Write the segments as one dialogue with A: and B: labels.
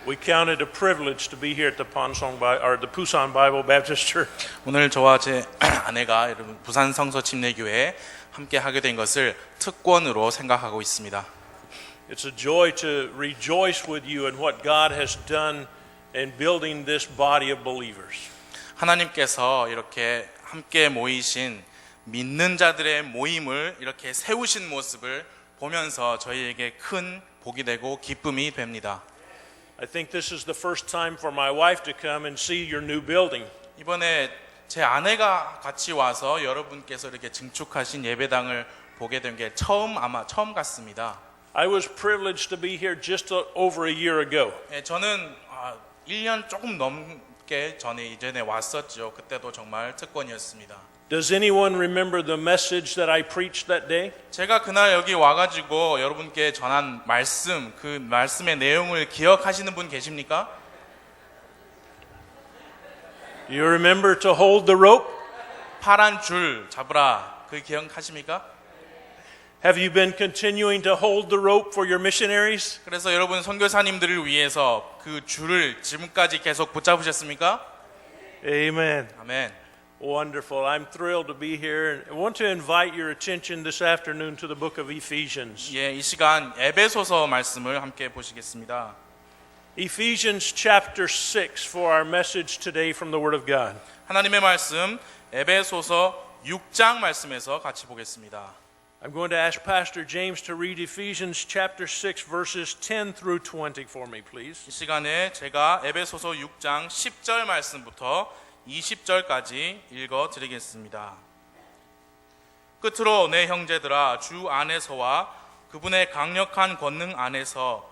A: We count it a privilege to be here at the Busan Bible Baptist Church.
B: 오늘 저와 제 아내가 여러분 부산 성서 침례교회에 함께 하게 된 것을 특권으로 생각하고 있습니다.
A: It's a joy to rejoice with you in what God has done in building this body of believers.
B: 하나님께서 이렇게 함께 모이신 믿는 자들의 모임을 이렇게 세우신 모습을 보면서 저희에게 큰 복이 되고 기쁨이 됩니다.
A: I think this is the first time for my wife to come and see your new building.
B: 이번에 제 아내가 같이 와서 여러분께서 이렇게 증축하신 예배당을 보게 된 게 처음 같습니다.
A: I was privileged to be here just over a year ago.
B: 저는 1년 조금 넘게 이전에 왔었죠. 그때도 정말 특권이었습니다.
A: Does anyone remember the message that I preached that day?
B: 제가 그날 여기 와가지고 여러분께 전한 말씀, 그 말씀의 내용을 기억하시는 분 계십니까?
A: Do you remember to hold the rope?
B: 파란 줄 잡으라. 그 기억하십니까?
A: Have you been continuing to hold the rope for your missionaries?
B: 그래서 여러분 선교사님들을 위해서 그 줄을 지금까지 계속 붙잡으셨습니까?
A: Amen.
B: 아멘.
A: Wonderful. I'm thrilled to be here and I want to invite your attention this afternoon to the book of Ephesians.
B: 이 시간 에베소서 말씀을 함께 보시겠습니다.
A: Ephesians chapter 6 for our message today from the Word of God.
B: 하나님의 말씀 에베소서 6장 말씀에서 같이 보겠습니다.
A: I'm going to ask Pastor James to read Ephesians chapter 6 verses 10 through 20 for me, please.
B: 이 시간에 제가 에베소서 6장 10절 말씀부터 20절까지 읽어 드리겠습니다. 끝으로 내 형제들아 주 안에서와 그분의 강력한 권능 안에서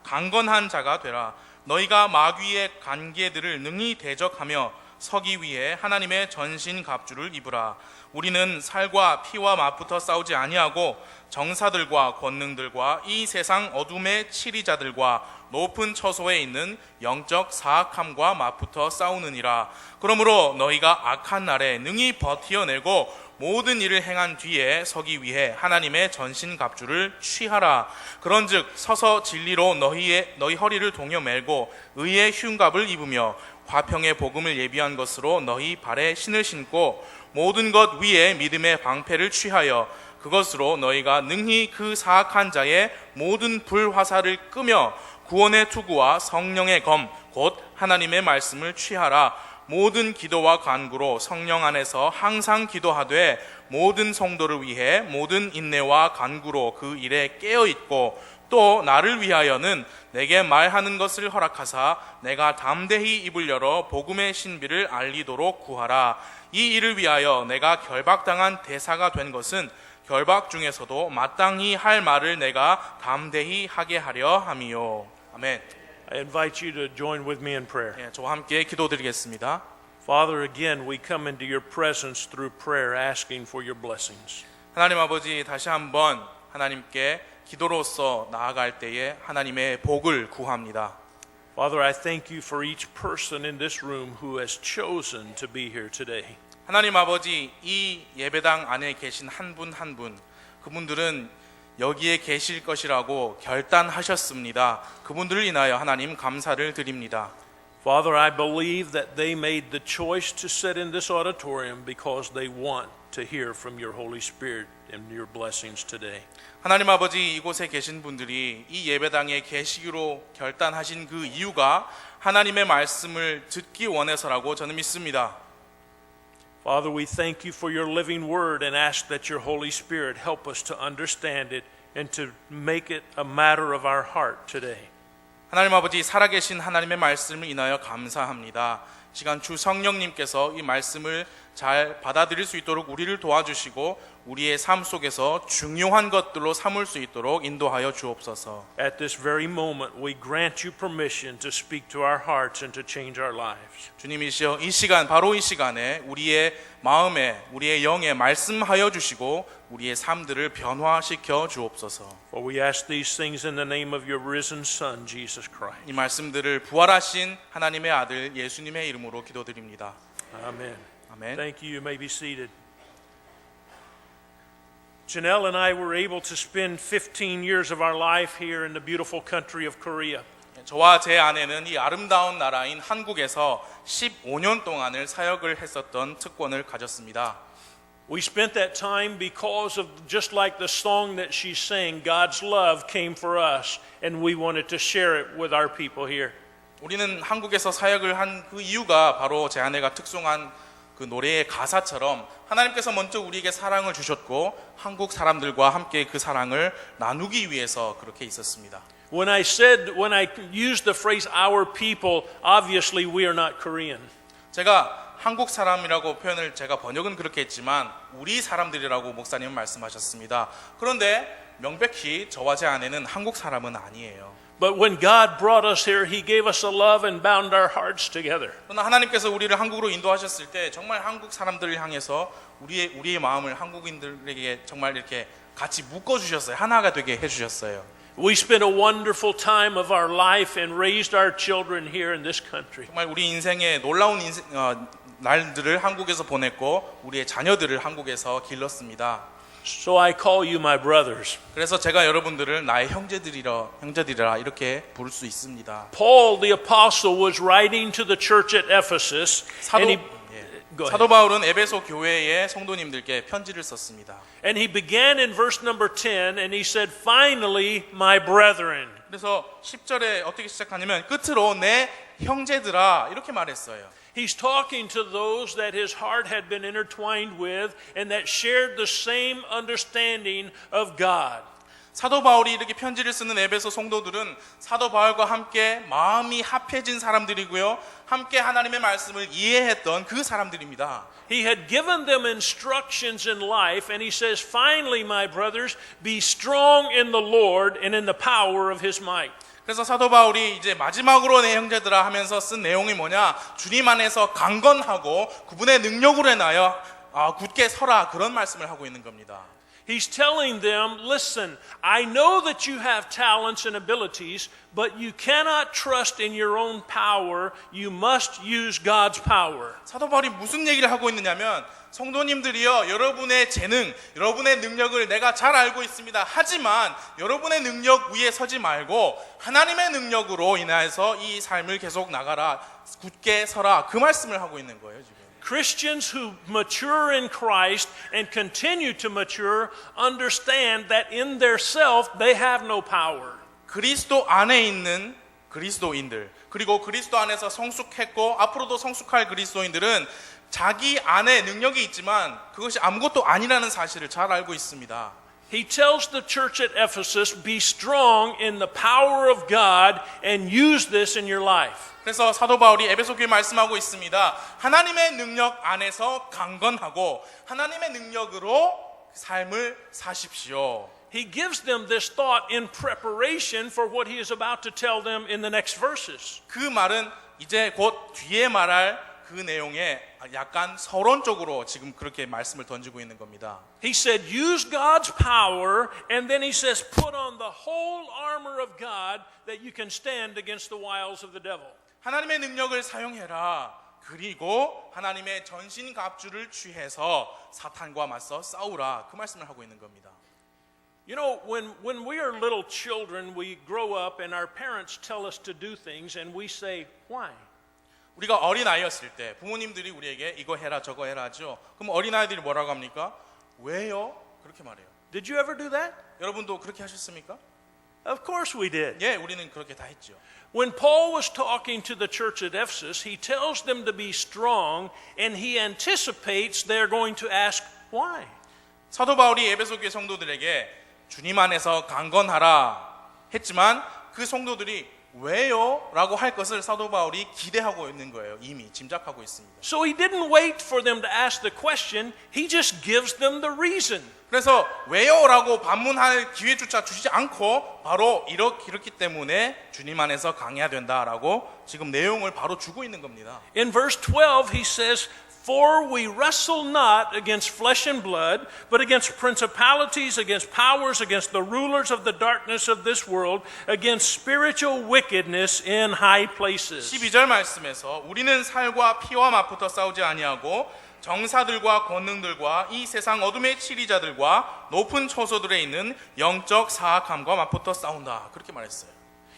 B: 강건한 자가 되라. 너희가 마귀의 관계들을 능히 대적하며 서기 위해 하나님의 전신 갑주를 입으라. 우리는 살과 피와 맞붙어 싸우지 아니하고 정사들과 권능들과 이 세상 어둠의 치리자들과 높은 처소에 있는 영적 사악함과 맞붙어 싸우느니라. 그러므로 너희가 악한 날에 능히 버티어내고 모든 일을 행한 뒤에 서기 위해 하나님의 전신 갑주를 취하라. 그런즉 서서 진리로 너희 허리를 동여 매고 의의 흉갑을 입으며 화평의 복음을 예비한 것으로 너희 발에 신을 신고 모든 것 위에 믿음의 방패를 취하여 그것으로 너희가 능히 그 사악한 자의 모든 불화살을 끄며 구원의 투구와 성령의 검 곧 하나님의 말씀을 취하라. 모든 기도와 간구로 성령 안에서 항상 기도하되 모든 성도를 위해 모든 인내와 간구로 그 일에 깨어 있고 또 나를 위하여는 내게 말하는 것을 허락하사 내가 담대히 입을 열어 복음의 신비를 알리도록 구하라. 이 일을 위하여 내가 결박당한 대사가 된 것은 결박 중에서도 마땅히 할 말을 내가 담대히 하게 하려 함이요. 아멘.
A: I invite you to join with me in prayer.
B: 저와 함께 기도드리겠습니다.
A: Father, again we come into your presence through prayer asking for your blessings.
B: 하나님 아버지 다시 한번 하나님께 기도로서 나아갈 때에 하나님의 복을 구합니다.
A: Father, I thank you for each person in this room who has chosen to be here today.
B: 하나님 아버지 이 예배당 안에 계신 한 분 한 분 그분들은 여기에 계실 것이라고 결단하셨습니다. 그분들을 인하여 하나님 감사를 드립니다.
A: Father, I believe that they made the choice to sit in this auditorium because they want to hear from your Holy Spirit and your blessings today.
B: 하나님 아버지 이곳에 계신 분들이 이 예배당에 계시기로 결단하신 그 이유가 하나님의 말씀을 듣기 원해서라고 저는 믿습니다.
A: Father, we thank you for your living word and ask that your Holy Spirit help us to understand it and to make it a matter of our heart today.
B: 하나님 아버지 살아계신 하나님의 말씀을 인하여 감사합니다. 시간 주 성령님께서 이 말씀을 잘 받아들일 수 있도록 우리를 도와주시고 우리의 삶 속에서 중요한 것들로 삼을 수 있도록 인도하여 주옵소서.
A: At this very moment, we grant you permission to speak to our hearts and to change our lives.
B: 주님이시여 이 시간 바로 이 시간에 우리의 마음에 우리의 영에 말씀하여 주시고 우리의 삶들을 변화시켜 주옵소서.
A: For we ask these things in the name of your risen Son, Jesus Christ.
B: 이 말씀들을 부활하신 하나님의 아들 예수님의 이름으로 기도드립니다.
A: Amen.
B: 아멘.
A: Thank you. You may be seated. Janelle and I were able to spend 15 years of our life here in the beautiful country of Korea.
B: 저와 제 아내는 이 아름다운 나라인 한국에서 15년 동안을 사역을 했었던 특권을 가졌습니다.
A: We spent that time because of just like the song that she sang, God's love came for us, and we wanted to share it with our people here.
B: 우리는 한국에서 사역을 한 그 이유가 바로 제 아내가 특송한 그 노래의 가사처럼 하나님께서 먼저 우리에게 사랑을 주셨고 한국 사람들과 함께 그 사랑을 나누기 위해서 그렇게 있었습니다.
A: When I used the phrase our people, obviously we are not Korean.
B: 제가 한국 사람이라고 표현을 제가 번역은 그렇게 했지만 우리 사람들이라고 목사님은 말씀하셨습니다. 그런데 명백히 저와 제 아내는 한국 사람은 아니에요.
A: But when God brought us here, He gave us a love and bound our hearts together.
B: 그러나 하나님께서 우리를 한국으로 인도하셨을 때 정말 한국 사람들을 향해서 우리의 마음을 한국인들에게 정말 이렇게 같이 묶어주셨어요. 하나가 되게 해주셨어요.
A: We spent a wonderful time of our life and raised our children here in this country.
B: 정말 우리 인생의 놀라운 날들을 한국에서 보냈고 우리의 자녀들을 한국에서 길렀습니다.
A: So I call you my brothers.
B: 그래서 제가 여러분들을 나의 형제들이라 이렇게 부를 수 있습니다.
A: Paul the apostle was writing to the church at Ephesus.
B: 사도 바울은 에베소 교회의 성도님들께 편지를 썼습니다.
A: And he began in verse number 10 and he said, "Finally, my brethren."
B: 그래서 10절에 어떻게 시작하냐면 끝으로 내 형제들아 이렇게 말했어요.
A: He's talking to those that his heart had been intertwined with and that shared the same understanding of God.
B: 사도 바울이 이렇게 편지를 쓰는 에베소 성도들은 사도 바울과 함께 마음이 합해진 사람들이고요. 함께 하나님의 말씀을 이해했던 그 사람들입니다.
A: He had given them instructions in life and he says, "Finally, my brothers, be strong in the Lord and in the power of his might."
B: 그래서 사도 바울이 이제 마지막으로 내 형제들아 하면서 쓴 내용이 뭐냐? 주님 안에서 강건하고 그분의 능력으로 인하여 굳게 서라 그런 말씀을 하고 있는 겁니다.
A: He's telling them, listen, I know that you have talents and abilities, but you cannot trust in your own power. You must use God's power.
B: 사도 바울이 무슨 얘기를 하고 있느냐면 성도님들이요, 여러분의 재능, 여러분의 능력을 내가 잘 알고 있습니다. 하지만 여러분의 능력 위에 서지 말고 하나님의 능력으로 인해서 이 삶을 계속 나가라, 굳게 서라 그 말씀을 하고 있는 거예요 지금.
A: Christians who mature in Christ and continue to mature understand that in their self they have no power.
B: 그리스도 안에 있는 그리스도인들 그리고 그리스도 안에서 성숙했고 앞으로도 성숙할 그리스도인들은 자기 안에 능력이 있지만 그것이 아무것도 아니라는 사실을 잘 알고 있습니다.
A: He tells the church at Ephesus, be strong in the power of God and use this in your life.
B: 그래서 사도 바울이 에베소 교회에 말씀하고 있습니다. 하나님의 능력 안에서 강건하고 하나님의 능력으로 삶을 사십시오.
A: He gives them this thought in preparation for what he is about to tell them in the next verses.
B: 그 말은 이제 곧 뒤에 말할 그 내용에 약간 서론적으로 지금 그렇게 말씀을 던지고 있는 겁니다.
A: He said, use God's power, and then he says, put on the whole armor of God that you can stand against the wiles of the devil.
B: 하나님의 능력을 사용해라. 그리고 하나님의 전신 갑주를 취해서 사탄과 맞서 싸우라. 그 말씀을 하고 있는 겁니다.
A: You know, when we are little children, we grow up and our parents tell us to do things and we say, why?
B: 우리가 어린아이였을 때 부모님들이 우리에게 이거 해라 저거 해라 하죠. 그럼 어린아이들이 뭐라고 합니까? 왜요? 그렇게 말해요.
A: Did you ever do that?
B: 여러분도 그렇게 하셨습니까?
A: Of course we did.
B: 예, 우리는 그렇게 다 했죠.
A: When Paul was talking to the church at Ephesus, he tells them to be strong and he anticipates they're going to ask why.
B: 사도 바울이 에베소 교회 성도들에게 주님 안에서 강건하라 했지만 그 성도들이 왜요? 라고 할 것을 사도 바울이 기대하고 있는 거예요. 이미 짐작하고 있습니다.
A: So he didn't wait for them to ask the question, he just gives them the reason.
B: 그래서 왜요? 라고 반문할 기회조차 주시지 않고 바로 이렇기 때문에 주님 안에서 강해야 된다라고 지금 내용을 바로 주고 있는 겁니다.
A: In verse 12 he says, For we wrestle not against flesh and blood, but against principalities, against powers, against the rulers of the darkness of this world, against spiritual wickedness in high places.
B: 12절 말씀에서 우리는 살과 피와 맞붙어 싸우지 아니하고 정사들과 권능들과 이 세상 어둠의 치리자들과 높은 처소들에 있는 영적 사악함과 맞붙어 싸운다. 그렇게 말했어요.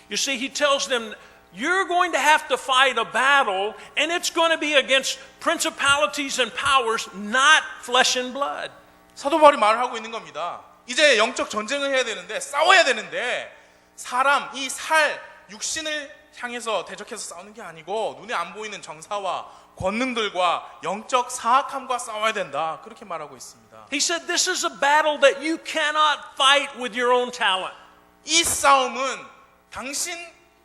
A: You see, he tells them, you're going to have to fight a battle, and it's going to be against principalities and powers, not flesh and blood.
B: 사도 바울이 말을 하고 있는 겁니다. 이제 영적 전쟁을 해야 되는데 싸워야 되는데 사람 이 육신을 향해서 대적해서 싸우는 게 아니고 눈에 안 보이는 정사와 권능들과 영적 사악함과 싸워야 된다. 그렇게 말하고 있습니다.
A: He said, this is a battle that you cannot fight with your own talent.
B: 이 싸움은 당신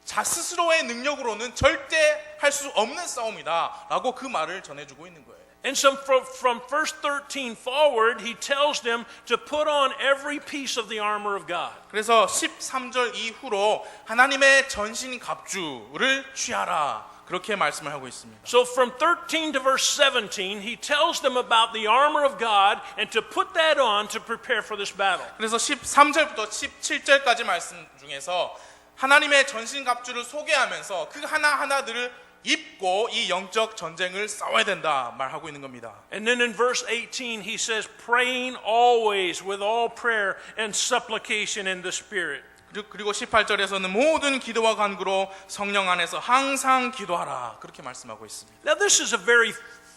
B: 자스스로의 능력으로는 절대 할 수 없는 싸움이다 라고 그 말을 전해주고 있는 거예요.
A: And so from verse 13 forward, he tells them to put on every piece of the armor of God.
B: 그래서 13절 이후로 하나님의 전신 갑주를 취하라 그렇게 말씀을 하고 있습니다.
A: So from 13 to verse 17, he tells them about the armor of God and to put that on to prepare for this battle.
B: 그래서 13절부터 17절까지 말씀 중에서 하나님의 전신 갑주를 소개하면서 그 하나하나들을 입고 이 영적 전쟁을 싸워야 된다 말하고 있는 겁니다.
A: And then in verse 18 he says, praying always with all prayer and supplication in the Spirit.
B: 그리고 18절에서는 모든 기도와 간구로 성령 안에서 항상 기도하라 그렇게 말씀하고 있습니다.
A: Now this is a very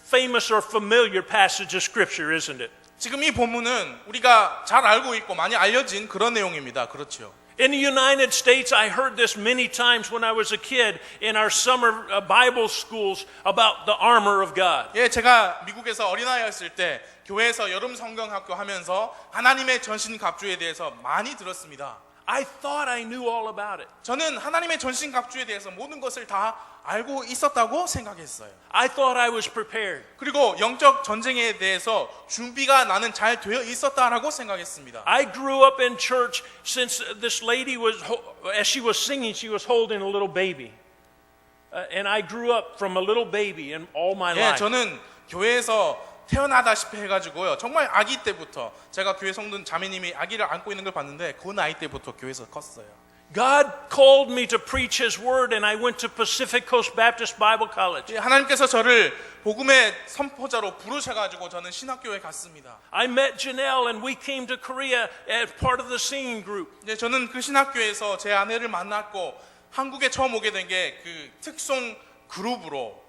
A: famous or familiar passage of Scripture, isn't it?
B: 지금 이 본문은 우리가 잘 알고 있고 많이 알려진 그런 내용입니다. 그렇죠.
A: In the United States, I heard this many times when I was a kid in our summer Bible schools about the armor of God.
B: 예, 제가 미국에서 어린아이였을 때 교회에서 여름 성경학교 하면서 하나님의 전신 갑주에 대해서 많이 들었습니다.
A: I thought I knew all about it.
B: 저는 하나님의 전신 갑주에 대해서 모든 것을 다 알고 있었다고 생각했어요.
A: I thought I was prepared.
B: 그리고 영적 전쟁에 대해서 준비가 나는 잘 되어 있었다라고 생각했습니다.
A: I grew up in church since this lady was, as she was singing, she was holding a little baby. And I grew up from a little baby in all my
B: 예,
A: life.
B: 저는 교회에서 태어나다시피 해가지고요. 정말 아기 때부터 제가 교회 성도는 자매님이 아기를 안고 있는 걸 봤는데 그 나이 때부터 교회에서 컸어요.
A: God called me to preach His word, and I went to Pacific Coast Baptist Bible College.
B: 예, 하나님께서 저를 복음의 선포자로 부르셔가지고 저는 신학교에 갔습니다.
A: I met Janelle, and we came to Korea as part of the singing group.
B: 예, 저는 그 신학교에서 제 아내를 만났고 한국에 처음 오게 된 게 그 특송 그룹으로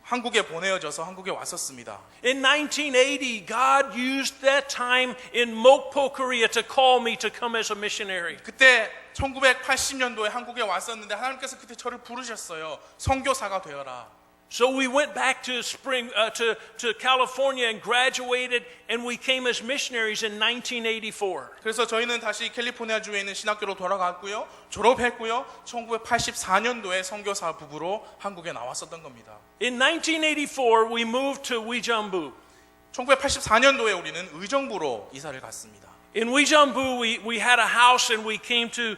B: 한국에 보내어져서 한국에 왔었습니다.
A: In 1980, God used that time in Mokpo, Korea to call me to come as a missionary.
B: 그때 1980년도에 한국에 왔었는데 하나님께서 그때 저를 부르셨어요. 선교사가 되어라.
A: So we went back to to California and graduated, and we came as missionaries in 1984.
B: 그래서 저희는 다시 캘리포니아 주에 있는 신학교로 돌아갔고요. 졸업했고요. 1984년도에 선교사 부부로 한국에 나왔었던 겁니다.
A: In 1984, we moved to Uijeonbu.
B: 1984년도에 우리는 의정부로 이사를 갔습니다.
A: In Uijeonbu, we had a house, and we came to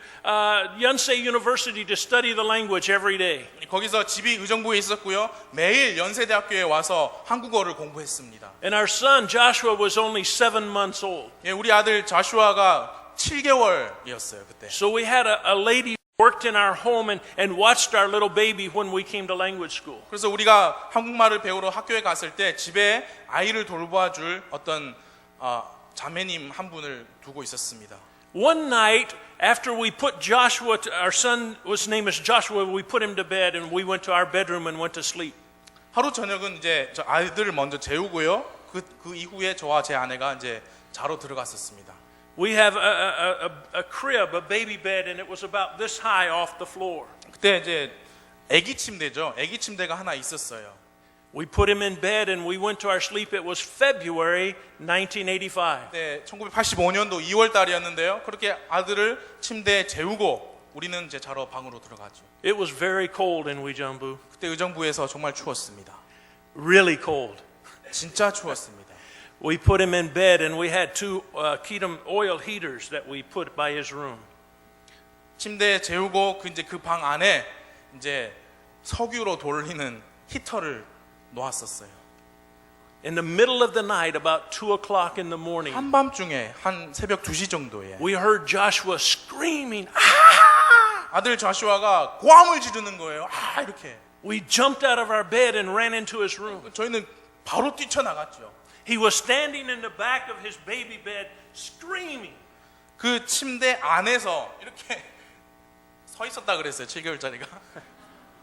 A: Yonsei University to study the language every day.
B: 거기서 집이 의정부에 있었고요. 매일 연세대학교에 와서 한국어를 공부했습니다.
A: And our son Joshua was only 7 months old.
B: 예, 우리 아들 자슈아가 7개월이었어요 그때.
A: So we had a lady who worked in our home and watched our little baby when we came to language school.
B: 그래서 우리가 한국말을 배우러 학교에 갔을 때 집에 아이를 돌봐줄 어떤 자매님 한 분을 두고 있었습니다.
A: One night, after we put Joshua, our son, his name is Joshua, we put him to bed and we went to our bedroom and went to sleep.
B: 하루 저녁은 이제 저 아이들을 먼저 재우고요. 그 이후에 저와 제 아내가 이제 자러 들어갔었습니다.
A: We have a crib, a baby bed, and it was about this high off the floor.
B: 그때 이제 아기 침대죠. 아기 침대가 하나 있었어요.
A: We put him in bed and we went to our sleep. It was February 1985.
B: 네, 1985년도 2월 달이었는데요. 그렇게 아들을 침대에 재우고 우리는 이제 자러 방으로 들어갔죠.
A: It was very cold in Uijeonbu.
B: 그때 의정부에서 정말 추웠습니다.
A: Really cold.
B: 진짜 추웠습니다.
A: We put him in bed and we had 2 Kedem oil heaters that we put by his room.
B: 침대에 재우고 이제 그 방 안에 이제 석유로 돌리는 히터를 놓았었어요.
A: In the middle of the night, about 2 o'clock in the morning,
B: 한밤중에 한 새벽 2시 정도에
A: we heard Joshua screaming.
B: 아들 자슈아가 고함을 지르는 거예요. 이렇게.
A: We jumped out of our bed and ran into his room.
B: 저희는 바로 뛰쳐나갔죠.
A: He was standing in the back of his baby bed screaming.
B: 그 침대 안에서 이렇게 서 있었다 그랬어요. 7개월짜리가.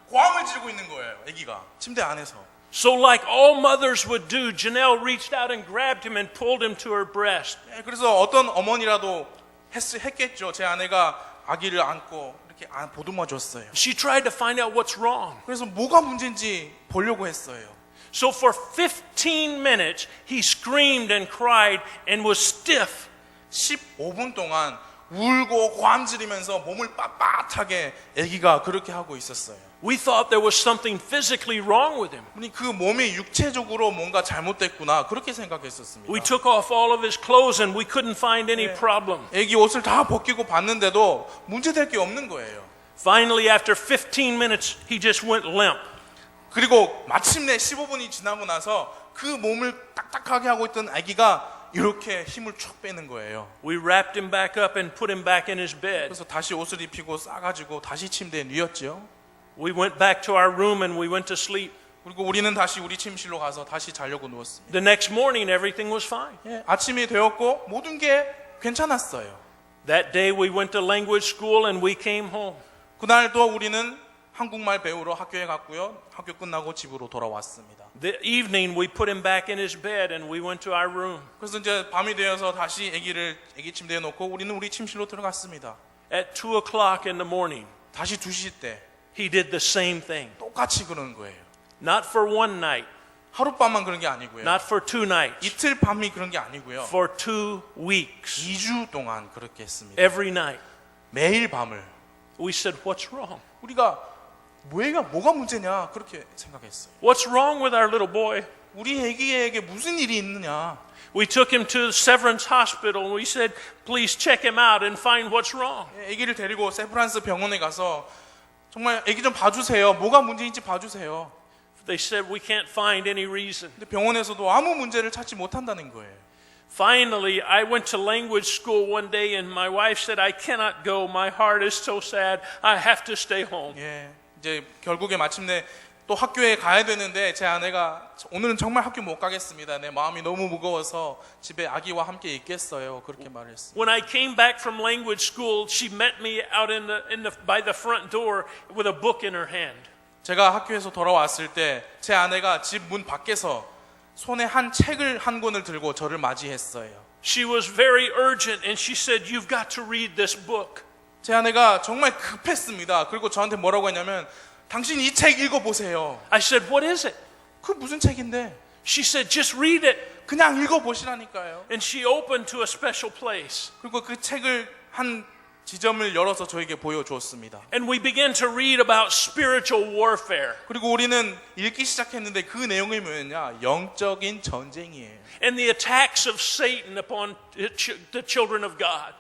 B: 고함을 지르고 있는 거예요. 아기가 침대 안에서.
A: So like all mothers would do, Janelle reached out and grabbed him and pulled him to her breast.
B: 그래서 어떤 어머니라도 했겠죠. 제 아내가 아기를 안고 이렇게 보듬어 줬어요.
A: She tried to find out what's wrong.
B: 그래서 뭐가 문제인지 보려고 했어요.
A: So for 15 minutes, he screamed and cried and was stiff.
B: 15분 동안 울고 고함 지르면서 몸을 빳빳하게 아기가 그렇게 하고 있었어요.
A: We thought there was something physically wrong with him.
B: 아니 그 몸이 육체적으로 뭔가 잘못됐구나 그렇게 생각했었습니다.
A: We took off all of his clothes and we couldn't find any problem.
B: 아기 옷을 다 벗기고 봤는데도 문제될 게 없는 거예요.
A: Finally, after 15 minutes, he just went limp.
B: 그리고 마침내 15분이 지나고 나서 그 몸을 딱딱하게 하고 있던 아기가 이렇게 힘을 쭉 빼는 거예요.
A: We wrapped him back up and put him back in his bed.
B: 그래서 다시 옷을 입히고 싸가지고 다시 침대에 누웠죠.
A: We went back to our room and we went to sleep.
B: 그리고 우리는 다시 우리 침실로 가서 다시 자려고 누웠습니다.
A: The next morning, everything was fine.
B: 아침이 되었고 모든 게 괜찮았어요.
A: That day, we went to language school and we came home.
B: 그날도 우리는 한국말 배우러 학교에 갔고요. 학교 끝나고 집으로 돌아왔습니다.
A: The evening, we put him back in his bed and we went to our room.
B: 그래서 이제 밤이 되어서 다시 아기 침대에 놓고 우리는 우리 침실로 들어갔습니다.
A: At 2 o'clock in the morning,
B: 다시 2시 때
A: he did the same thing.
B: 똑같이 그러는 거예요.
A: Not for one night,
B: 하룻밤만 그런 게 아니고요.
A: not for 2 nights,
B: 이틀 밤이 그런 게 아니고요.
A: for 2 weeks.
B: 2주 동안 그렇게 했습니다.
A: Every night.
B: 매일 밤을.
A: We said, what's wrong?
B: 우리가 뭐가 문제냐 그렇게 생각했어요.
A: What's wrong with our little boy?
B: 우리 아기에게 무슨 일이 있느냐.
A: We took him to Severance Hospital and we said, please check him out and find what's wrong.
B: 아기를 데리고 세브란스 병원에 가서 정말 아기 좀 봐주세요. 뭐가 문제인지 봐주세요.
A: They said, we can't find any reason.
B: 근데 병원에서도 아무 문제를 찾지 못한다는 거예요.
A: Finally, I went to language school one day and my wife said, I cannot go. My heart is so sad. I have to stay home.
B: 이제 결국에 마침내 또 학교에 가야 되는데 제 아내가 오늘은 정말 학교 못 가겠습니다. 내 마음이 너무 무거워서 집에 아기와 함께 있겠어요. 그렇게 말했습니다.
A: When I came back from language school, she met me out by the front door with a book in her hand.
B: 제가 학교에서 돌아왔을 때 제 아내가 집 문 밖에서 손에 한 권을 들고 저를 맞이했어요.
A: She was very urgent and she said, you've got to read this book.
B: 제 아내가 정말 급했습니다. 그리고 저한테 뭐라고 했냐면 당신 이 책 읽어보세요.
A: I said, what is it?
B: 그 무슨 책인데?
A: She said, just read it.
B: 그냥 읽어보시라니까요.
A: And she opened to a special place.
B: 그리고 그 책을 한 지점을 열어서 저에게 보여주었습니다.
A: And we began to read about spiritual warfare.
B: 그리고 우리는 읽기 시작했는데 그 내용이 뭐였냐? 영적인 전쟁이에요.
A: And the attacks of Satan upon the children of God.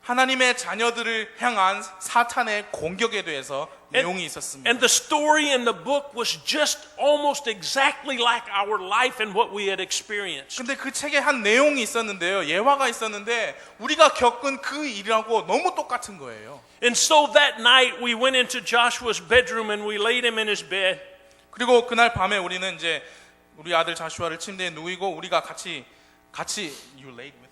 B: 하나님의 자녀들을 향한 사탄의 공격에 대해서 내용이 있었습니다.
A: And the story in the book was just almost exactly like our life and what we had experienced.
B: 근데 그 책에 한 내용이 있었는데요. 예화가 있었는데 우리가 겪은 그 일하고 너무 똑같은 거예요.
A: And so that night we went into Joshua's bedroom and we laid him in his bed.
B: 그리고 그날 밤에 우리는 이제 우리 아들 자슈아를 침대에 누이고 우리가 같이 you laid with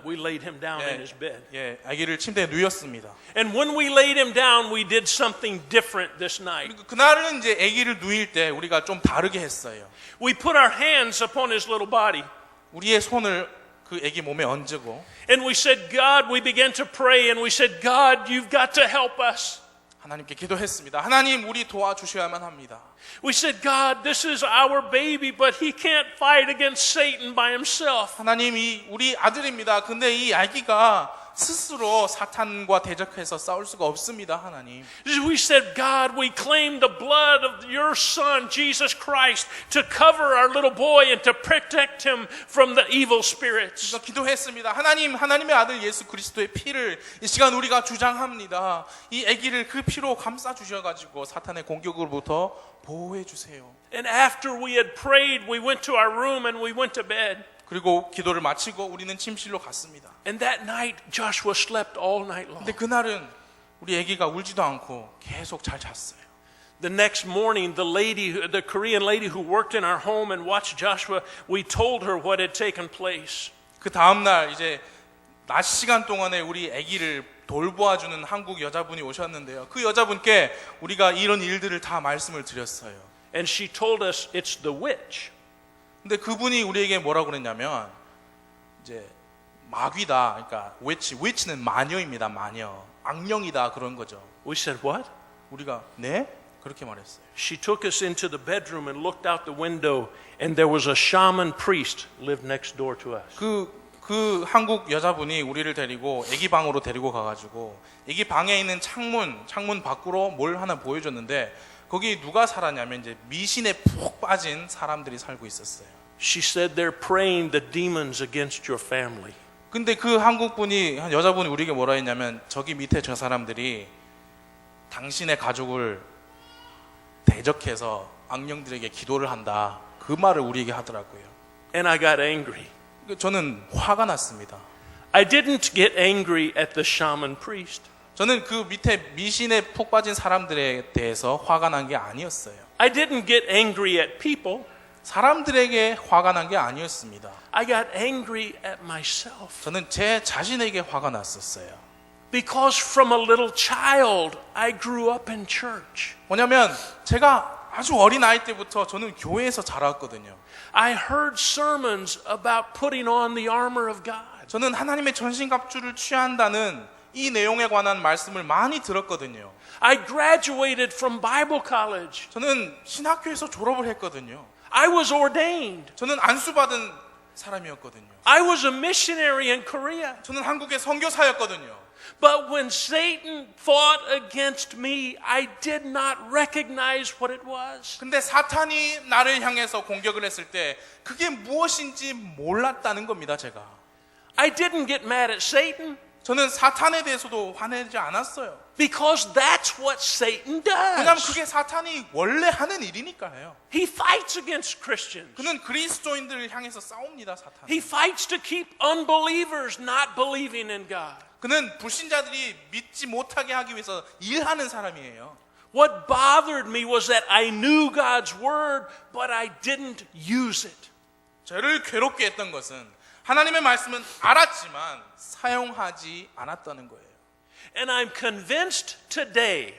A: We laid him down in his bed.
B: 아기를 침대에 누였습니다.
A: And when we laid him down, we did something different this night.
B: 그리고 그날은 이제 아기를 누일 때 우리가 좀 다르게 했어요.
A: We put our hands upon his little body.
B: 우리의 손을 그 아기 몸에 얹고
A: And we said, God, we began to pray and we said, God, you've got to help us.
B: 하나님께 기도했습니다. 하나님 우리 도와주셔야만 합니다.
A: We said, God, this is our baby, but he can't fight against Satan by himself.
B: 하나님이 우리 아들입니다. 근데 이 아기가 스스로 사탄과 대적해서 싸울 수가 없습니다. 하나님.
A: We said, God, we claim the blood of your son, Jesus Christ, to cover our little boy and to protect him from the evil spirits.
B: 기도했습니다. 하나님, 하나님의 아들 예수 그리스도의 피를 이 시간 우리가 주장합니다. 이 아기를 그 피로 감싸 주셔가지고 사탄의 공격으로부터 보호해 주세요.
A: And after we had prayed, we went to our room and we went to bed.
B: 그리고 기도를 마치고 우리는 침실로 갔습니다.
A: And that night, Joshua slept all night long.
B: 근데 그날은 우리 아기가 울지도 않고 계속 잘 잤어요.
A: The next morning, the Korean lady who worked in our home and watched Joshua, we told her what had taken place.
B: 그 다음 날 이제 낮 시간 동안에 우리 아기를 돌보아주는 한국 여자분이 오셨는데요. 그 여자분께 우리가 이런 일들을 다 말씀을 드렸어요.
A: And she told us it's the witch.
B: 근데 그분이 우리에게 뭐라고 그랬냐면 이제 마귀다. 그러니까 witch는 마녀입니다. 마녀. 악령이다 그런 거죠.
A: We said, what?
B: 우리가 네? 그렇게 말했어요.
A: She took us into the bedroom and looked out the window, and there was a shaman priest lived next door to us.
B: 그 한국 여자분이 우리를 데리고 애기 방으로 데리고 가가지고 애기 방에 있는 창문 밖으로 뭘 하나 보여줬는데 거기 누가 살았냐면 이제 미신에 푹 빠진 사람들이 살고 있었어요.
A: She said they're praying the demons against your family.
B: 근데 그 한국분이 여자분이 우리에게 뭐라 했냐면 저기 밑에 저 사람들이 당신의 가족을 대적해서 악령들에게 기도를 한다. 그 말을 우리에게 하더라고요.
A: And I got angry.
B: 저는 화가 났습니다.
A: I didn't get angry at the shaman priest.
B: 저는 그 밑에 미신에 푹 빠진 사람들에 대해서 화가 난 게 아니었어요.
A: I didn't get angry at people.
B: 사람들에게 화가 난 게 아니었습니다.
A: I got angry at myself.
B: 저는 제 자신에게 화가 났었어요.
A: Because from a little child, I grew up in church.
B: 뭐냐면 제가 아주 어린 아이 때부터 저는 교회에서 자랐거든요.
A: I heard sermons about putting on the armor of God.
B: 저는 하나님의 전신갑주를 취한다는 이 내용에 관한 말씀을 많이 들었거든요.
A: I graduated from Bible college.
B: 저는 신학교에서 졸업을 했거든요.
A: I was ordained.
B: 저는 안수받은 사람이었거든요.
A: I was a missionary in Korea.
B: 저는 한국의 선교사였거든요.
A: But when Satan fought against me, I did not recognize what it was.
B: 근데 사탄이 나를 향해서 공격을 했을 때 그게 무엇인지 몰랐다는 겁니다, 제가.
A: I didn't get mad at Satan
B: 저는 사탄에 대해서도 화내지 않았어요.
A: because that's what Satan
B: 왜냐하면
A: does.
B: 그게 사탄이 원래 하는 일이니까요.
A: He fights against Christians.
B: 그는 그리스도인들을 향해서 싸웁니다, 사탄.
A: He fights to keep unbelievers not believing in God.
B: 그는 불신자들이 믿지 못하게 하기 위해서 일하는 사람이에요.
A: What bothered me was that I knew God's word, but I didn't use it.
B: 저를 괴롭게 했던 것은 하나님의 말씀은 알았지만 사용하지 않았다는 거예요.
A: And I'm convinced today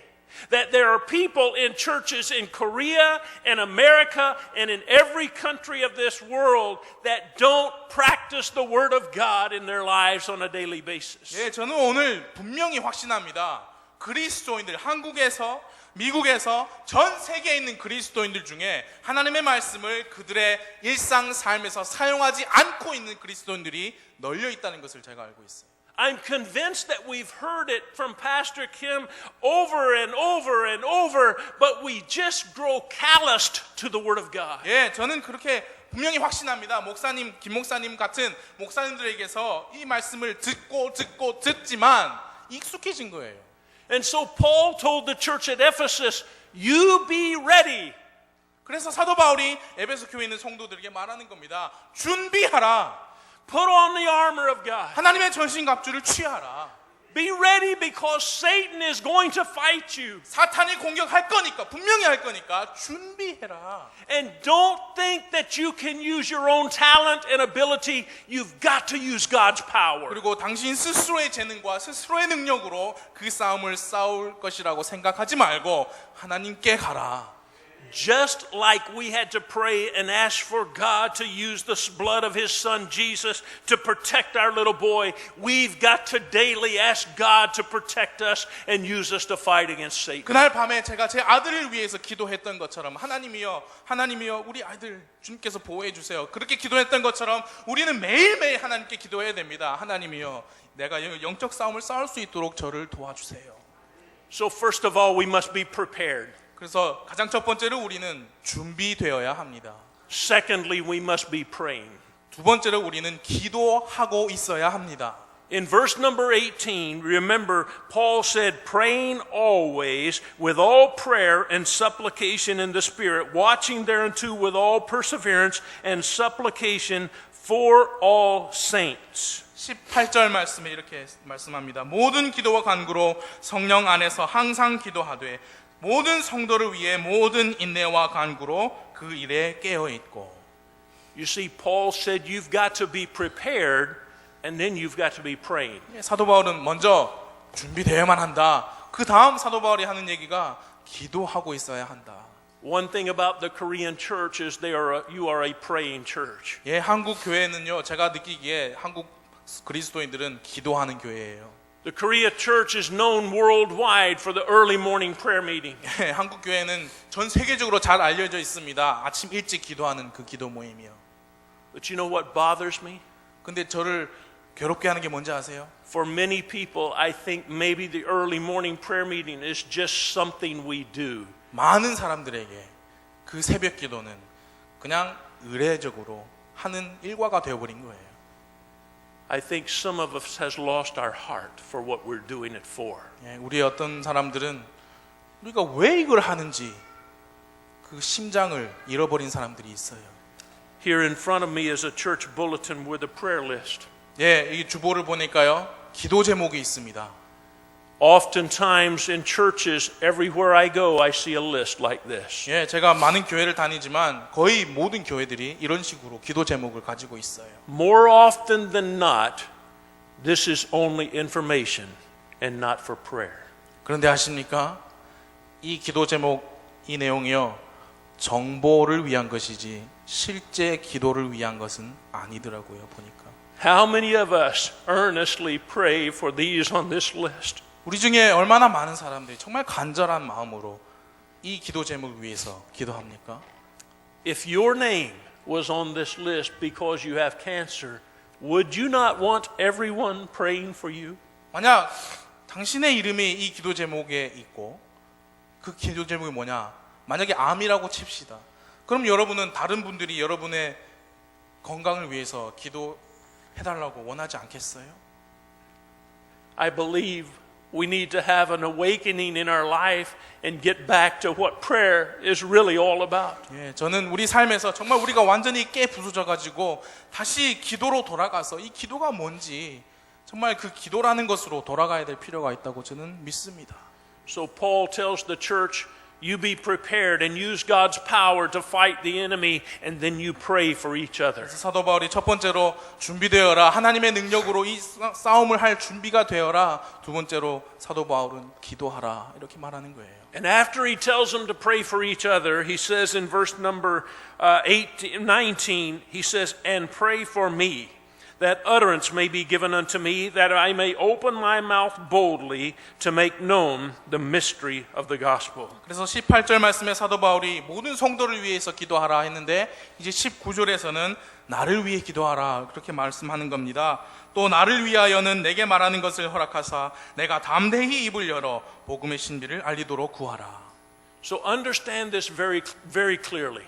A: that there are people in churches in Korea and America and in every country of this world that don't practice the Word of God in their lives on a daily basis.
B: 예, 저는 오늘 분명히 확신합니다. 그리스도인들, 한국에서, 미국에서 전 세계에 있는 그리스도인들 중에 하나님의 말씀을 그들의 일상 삶에서 사용하지 않고 있는 그리스도인들이 널려 있다는 것을 제가 알고 있어요.
A: I'm convinced that we've heard it from Pastor Kim over and over and over, but we just grow calloused to the Word of God.
B: 예, 저는 그렇게 분명히 확신합니다. 목사님, 김 목사님 같은 목사님들에게서 이 말씀을 듣지만 익숙해진 거예요.
A: And so Paul told the church at Ephesus, you be ready.
B: 그래서 사도 바울이 에베소 교회에 있는 성도들에게 말하는 겁니다. 준비하라.
A: Put on the armor of God.
B: 하나님의 전신갑주를 취하라.
A: Be ready because Satan is going to fight you.
B: 사탄이 공격할 거니까, 분명히 할 거니까 준비해라.
A: And don't think that you can use your own talent and ability. You've got to use God's power.
B: 그리고 당신 스스로의 재능과 스스로의 능력으로 그 싸움을 싸울 것이라고 생각하지 말고 하나님께 가라.
A: Just like we had to pray and ask for God to use the blood of His Son Jesus to protect our little boy, we've got to daily ask God to protect us and use us to fight against Satan.
B: 그날 밤에 제가 제 아들을 위해서 기도했던 것처럼 하나님이여 우리 아이들 주님께서 보호해 주세요. 그렇게 기도했던 것처럼 우리는 매일매일 하나님께 기도해야 됩니다. 하나님이여 내가 영적 싸움을 싸울 수 있도록 저를 도와주세요.
A: So first of all, we must be prepared.
B: 그래서 가장 첫 번째로 우리는 준비되어야 합니다.
A: Secondly, we must be praying.
B: 두 번째로 우리는 기도하고 있어야 합니다.
A: In verse number 18, remember, Paul said, praying always with all prayer and supplication in the Spirit, watching thereunto with all perseverance and supplication for all saints.
B: 18절 말씀에 이렇게 말씀합니다. 모든 기도와 간구로 성령 안에서 항상 기도하되 모든 성도를 위해 모든 인내와 간구로 그 일에 깨어 있고.
A: You see, Paul said you've got to be prepared and then you've got to be praying.
B: 사도 바울은 먼저 준비되어야만 한다. 그 다음 사도 바울이 하는 얘기가 기도하고 있어야 한다.
A: One thing about the Korean church is you are a praying church.
B: 예, 한국 교회는요, 제가 느끼기에 한국 그리스도인들은 기도하는 교회예요.
A: The Korea church is known worldwide for the early morning prayer meeting.
B: 예, 한국 교회는 전 세계적으로 잘 알려져 있습니다. 아침 일찍 기도하는 그 기도 모임이요.
A: But you know what bothers me?
B: 근데 저를 괴롭게 하는 게 뭔지 아세요?
A: For many people, I think maybe the early morning prayer meeting is just something we do.
B: 많은 사람들에게 그 새벽 기도는 그냥 의례적으로 하는 일과가 되어버린 거예요.
A: I think some of us has lost our heart for what we're doing it for.
B: 예, 우리 어떤 사람들은 우리가 왜 이걸 하는지 그 심장을 잃어버린 사람들이 있어요.
A: Here in front of me is a church bulletin with a prayer list.
B: 예, 이 주보를 보니까요, 기도 제목이 있습니다.
A: Oftentimes in churches, everywhere I go, I see a list like this.
B: 예, 제가 많은 교회를 다니지만 거의 모든 교회들이 이런 식으로 기도 제목을 가지고 있어요.
A: More often than not, this is only information and not for prayer.
B: 그런데 아십니까? 이 기도 제목, 이 내용이요, 정보를 위한 것이지 실제 기도를 위한 것은 아니더라고요, 보니까.
A: How many of us earnestly pray for these on this list?
B: 우리 중에 얼마나 많은 사람들이 정말 간절한 마음으로 이 기도 제목을 위해서 기도합니까?
A: If your name was on this list because you have cancer, would you not want everyone praying for you?
B: 만약 당신의 이름이 이 기도 제목에 있고 그 기도 제목이 뭐냐? 만약에 암이라고 칩시다. 그럼 여러분은 다른 분들이 여러분의 건강을 위해서 기도해달라고 원하지 않겠어요?
A: I believe we need to have an awakening in our life and get back to what prayer is really all about.
B: 예, 저는 우리 삶에서 정말 우리가 완전히 깨 부수져 가지고 다시 기도로 돌아가서 이 기도가 뭔지 정말 그 기도라는 것으로 돌아가야 될 필요가 있다고 저는 믿습니다.
A: So Paul tells the church, you be prepared and use God's power to fight the enemy, and then you pray for each other.
B: 사도 바울이 첫 번째로 준비되어라, 하나님의 능력으로 이 싸움을 할 준비가 되어라. 두 번째로 사도 바울은 기도하라, 이렇게 말하는 거예요.
A: And after he tells them to pray for each other, he says in verse number 19, he says, and pray for me, that utterance may be given unto me, that I may open my mouth boldly to make known the mystery of the gospel.
B: 그래서 18절 말씀에 사도 바울이 모든 성도를 위해서 기도하라 했는데 이제 19절에서는 나를 위해 기도하라 그렇게 말씀하는 겁니다. 또 나를 위하여는 내게 말하는 것을 허락하사 내가 담대히 입을 열어 복음의 신비를 알리도록 구하라.
A: So understand this very, very clearly.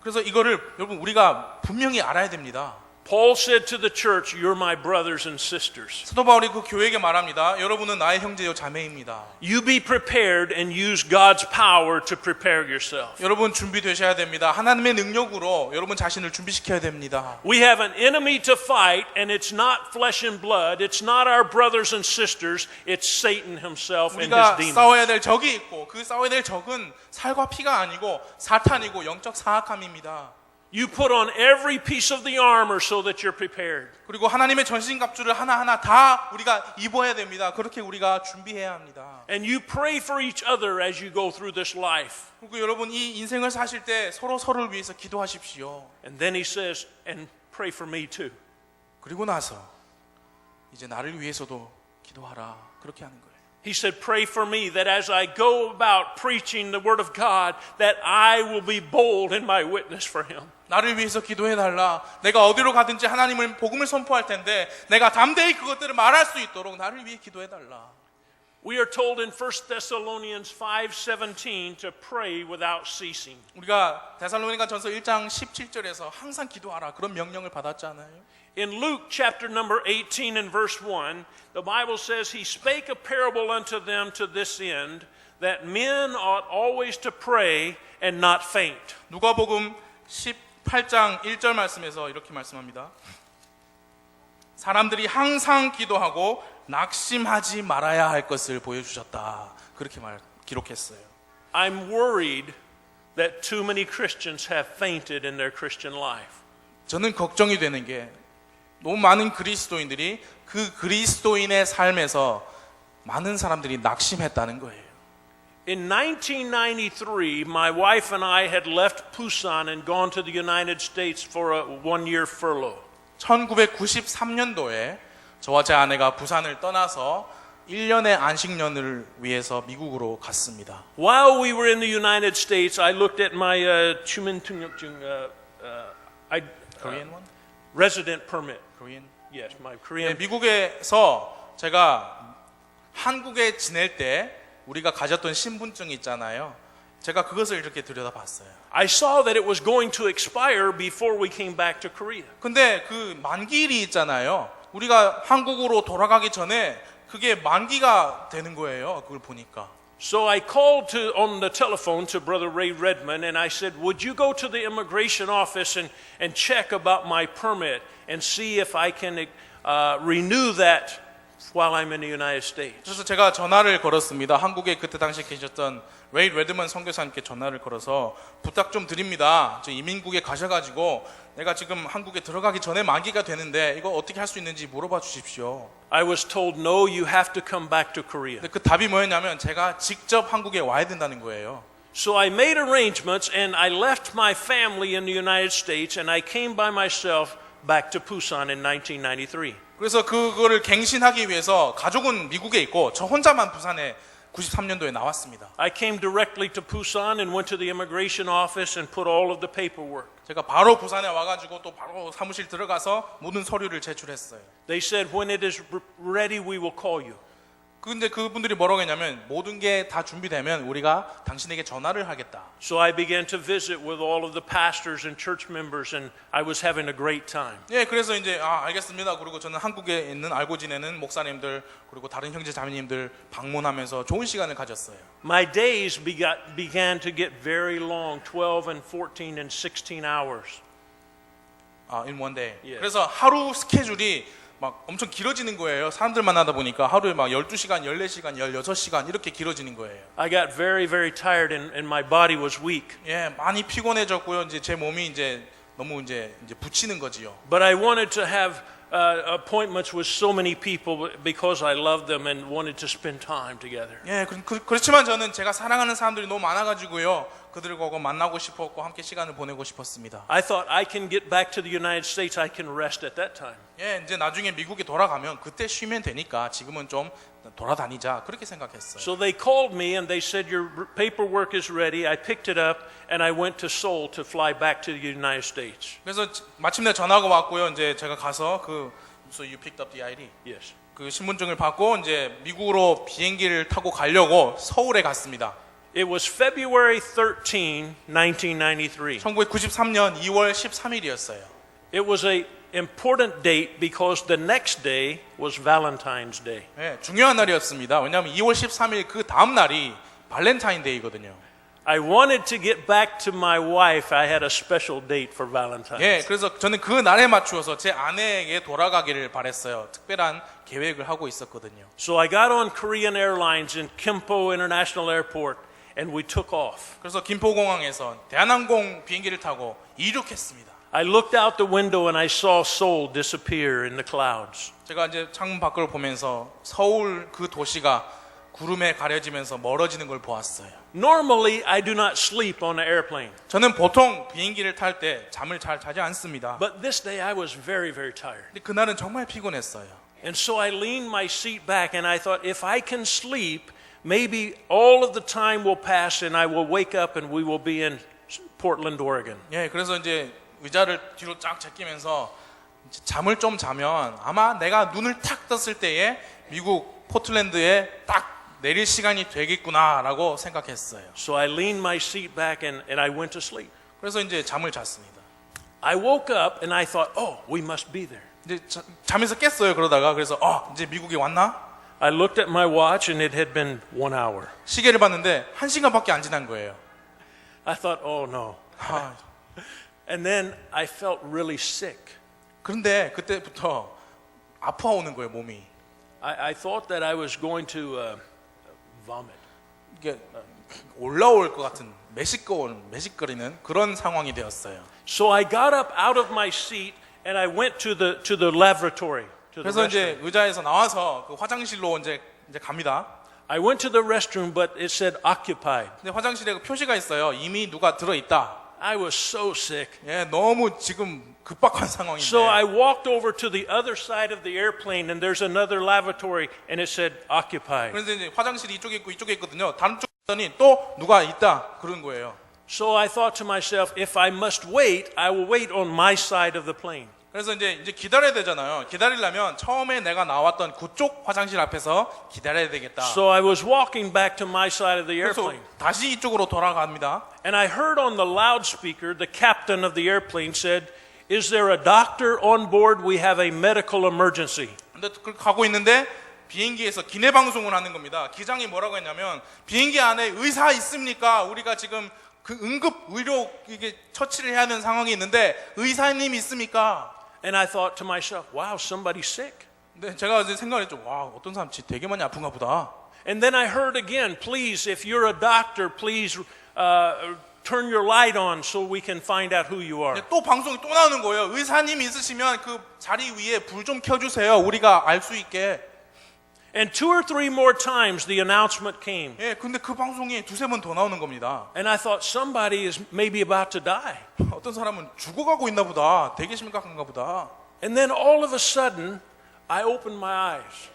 B: 그래서 이거를 여러분 우리가 분명히 알아야 됩니다.
A: Paul said to the church, you're my brothers and sisters.
B: 사도 바울이 그 교회에게 말합니다. 여러분은 나의 형제요 자매입니다.
A: You be prepared and use God's power to prepare yourself.
B: 여러분 준비되셔야 됩니다. 하나님의 능력으로 여러분 자신을 준비시켜야 됩니다.
A: We have an enemy to fight, and it's not flesh and blood. It's not our brothers and sisters. It's Satan himself and his
B: 우리가
A: demons.
B: 싸워야 될 적이 있고 그 싸워야 될 적은 살과 피가 아니고 사탄이고 영적 사악함입니다.
A: You put on every piece of the armor so that you're prepared.
B: 그리고 하나님의 전신갑주를 하나하나 다 우리가 입어야 됩니다. 그렇게 우리가 준비해야 합니다.
A: And you pray for each other as you go through this life.
B: 그리고 여러분 이 인생을 사실 때 서로 서로를 위해서 기도하십시오.
A: And then he says, and pray for me too.
B: 그리고 나서 이제 나를 위해서도 기도하라. 그렇게 하는 거예요.
A: He said, pray for me that as I go about preaching the word of God, that I will be bold in my witness for him.
B: 나를 위해서 기도해달라. 내가 어디로 가든지 하나님을 복음을 선포할 텐데 내가 담대히 그것들을 말할 수 있도록 나를 위해 기도해달라.
A: We are told in 1 Thessalonians 5:17 to pray without ceasing.
B: 우리가 데살로니가전서 1장 17절에서 항상 기도하라 그런 명령을 받았잖아요.
A: In Luke chapter number 18 and verse 1, the Bible says, he spake a parable unto them to this end, that men ought always to pray and not faint.
B: 누가복음 18장 1절 말씀에서 이렇게 말씀합니다. 사람들이 항상 기도하고 낙심하지 말아야 할 것을 보여주셨다. 그렇게 기록했어요.
A: I'm worried that too many Christians have fainted in their Christian life.
B: 저는 걱정이 되는 게 너무 많은 그리스도인들이 그 그리스도인의 삶에서 많은 사람들이 낙심했다는 거예요.
A: In 1993, my wife and I had left Busan and gone to the United States for a one-year furlough.
B: 1993년도에 저와 제 아내가 부산을 떠나서 1년의 안식년을 위해서 미국으로 갔습니다.
A: While we were in the United States, I looked at my
B: Korean one?
A: resident permit.
B: Korean?
A: Yes, my
B: 네,
A: Korean.
B: 미국에서 제가 한국에 지낼 때 우리가 가졌던 신분증 있잖아요. 제가 그것을 이렇게 들여다봤어요.
A: I saw that it was going to expire before we came back to Korea.
B: 근데 그 만기일이 있잖아요. 우리가 한국으로 돌아가기 전에 그게 만기가 되는 거예요. 그걸 보니까.
A: So I called on the telephone to Brother Ray Redmond and I said, would you go to the immigration office and check about my permit and see if I can renew that while I'm in the United States?
B: 그래서 제가 전화를 걸었습니다. 한국에 그때 당시 계셨던 레이 레드먼 선교사님께 전화를 걸어서 부탁 좀 드립니다. 저 이민국에 가셔가지고 내가 지금 한국에 들어가기 전에 만기가 되는데 이거 어떻게 할 수 있는지 물어봐 주십시오.
A: I was told, no, you have to come back to Korea.
B: 근데 그 답이 뭐였냐면 제가 직접 한국에 와야 된다는 거예요.
A: So I made arrangements and I left my family in the United States and I came by myself back to Busan in 1993.
B: 그래서 그거를 갱신하기 위해서 가족은 미국에 있고 저 혼자만 부산에 93년도에 나왔습니다.
A: I came directly to Busan and went to the immigration office and put all of the paperwork.
B: 제가 바로 부산에 와가지고 또 바로 사무실 들어가서 모든 서류를 제출했어요.
A: They said, when it is ready, we will call you.
B: 근데 그분들이 뭐라고 했냐면 모든 게 다 준비되면 우리가 당신에게 전화를 하겠다.
A: So I began to visit with all of the pastors and church members and I was having a great time.
B: 예, 그래서 이제 알겠습니다. 그리고 저는 한국에 있는 알고 지내는 목사님들 그리고 다른 형제 자매님들 방문하면서 좋은 시간을 가졌어요.
A: My days began to get very long, 12 and 14 and 16 hours.
B: In one day.
A: 예.
B: 그래서 하루 스케줄이 막 엄청 길어지는 거예요. 사람들 만나다 보니까 하루에 막 12시간, 14시간, 16시간 이렇게 길어지는 거예요.
A: I got very, very tired and my body was weak.
B: 예, 많이 피곤해졌고요. 이제 제 몸이 이제 너무 이제 부치는 거지요.
A: But I wanted to have appointments with so many people because I loved them and wanted to spend time together.
B: 예, 그렇지만 저는 제가 사랑하는 사람들이 너무 많아가지고요. 그들과 만나고 싶었고 함께 시간을 보내고 싶었습니다.
A: I thought I can get back to the United States. I can rest at that time.
B: 예, 이제 나중에 미국에 돌아가면 그때 쉬면 되니까 지금은 좀 돌아다니자 그렇게 생각했어요.
A: So they called me and they said your paperwork is ready. I picked it up and I went to Seoul to fly back to the United States.
B: 그래서 마침내 전화가 왔고요. 이제 제가 가서 So you picked up the ID.
A: Yes.
B: 그 신분증을 받고 이제 미국으로 비행기를 타고 가려고 서울에 갔습니다.
A: It was February 13, 1993.
B: 1993년 2월 13일이었어요.
A: It was a important date because the next day was Valentine's Day.
B: 네, 중요한 날이었습니다. 왜냐하면 2월 13일 그 다음 날이 발렌타인데이거든요.
A: I wanted to get back to my wife. I had a special date for Valentine's.
B: 예, 그래서 저는 그 날에 맞추어서 제 아내에게 돌아가기를 바랬어요. 특별한 계획을 하고 있었거든요.
A: So I got on Korean Airlines in Gimpo International Airport and we took off.
B: 그래서 김포공항에서 대한항공 비행기를 타고 이륙했습니다.
A: I looked out the window and I saw Seoul disappear in the clouds.
B: 제가 이제 창문 밖을 보면서 서울 그 도시가 구름에 가려지면서 멀어지는 걸 보았어요.
A: Normally, I do not sleep on an airplane.
B: 저는 보통 비행기를 탈 때 잠을 잘 자지 않습니다.
A: But this day I was very, very tired.
B: 근데 그날은 정말 피곤했어요.
A: And so I leaned my seat back and I thought, if I can sleep, maybe all of the time will pass and I will wake up and we will be in Portland, Oregon.
B: 예, 그래서 이제 의자를 뒤로 쫙 제끼면서 잠을 좀 자면 아마 내가 눈을 탁 떴을 때에 미국 포틀랜드에 딱 내릴 시간이 되겠구나라고 생각했어요.
A: So I leaned my seat back and I went to sleep.
B: 그래서 이제 잠을 잤습니다.
A: I woke up and I thought, oh, we must be there.
B: 이제 잠에서 깼어요. 그러다가 그래서 이제 미국에 왔나?
A: I looked at my watch and it had been 1 hour.
B: 시계를 봤는데 1시간밖에 안 지난 거예요.
A: I thought, oh no. And then I felt really sick.
B: 그런데 그때부터 아파오는 거예요, 몸이.
A: I thought that I was going to vomit.
B: 이게 올라올 것 같은 매식거리는 그런 상황이 되었어요.
A: So I got up out of my seat and I went to the lavatory. To the
B: 그래서 이제
A: restroom.
B: 의자에서 나와서 그 화장실로 이제 이제 갑니다.
A: I went to the restroom, but it said occupied.
B: 근데 화장실에 그 표시가 있어요. 이미 누가 들어 있다.
A: I was so sick.
B: 예, 너무 지금 급박한 상황인데.
A: So I walked over to the other side of the airplane, and there's another lavatory, and it said occupied.
B: 그래서 이제 화장실이 이쪽에 있고 이쪽에 있거든요. 다른 쪽에 갔더니 또 누가 있다 그런 거예요.
A: So I thought to myself, if I must wait, I will wait on my side of the plane.
B: 그래서 이제 기다려야 되잖아요. 기다리려면 처음에 내가 나왔던 그쪽 화장실 앞에서 기다려야 되겠다.
A: So I was walking back to my side of the
B: 그래서
A: airplane.
B: 다시 이쪽으로 돌아갑니다.
A: And I heard on the loudspeaker, the captain of the airplane said, "Is there a doctor on board? We have a medical emergency."
B: 근데 그 가고 있는데 비행기에서 기내 방송을 하는 겁니다. 기장이 뭐라고 했냐면 비행기 안에 의사 있습니까? 우리가 지금 그 응급 의료 이게 처치를 해야 하는 상황이 있는데 의사님 있습니까?
A: And I thought to myself, wow, somebody's sick.
B: 근데 제가 이제 생각했죠. 와, 어떤 사람 되게 많이 아픈가 보다.
A: And then I heard again, please, if you're a doctor, please turn your light on so we can find out who you are.
B: 또 방송이 또 나오는 거예요. 의사님 있으시면 그 자리 위에 불 좀 켜주세요. 우리가 알 수 있게.
A: And 2 or 3 more times the announcement came.
B: 예, 근데 그 방송이 두세 번 더 나오는 겁니다.
A: And I thought somebody is maybe about to die.
B: 어떤 사람은 죽어가고 있나 보다. 되게 심각한가 보다.
A: And then all of a sudden, I opened my eyes.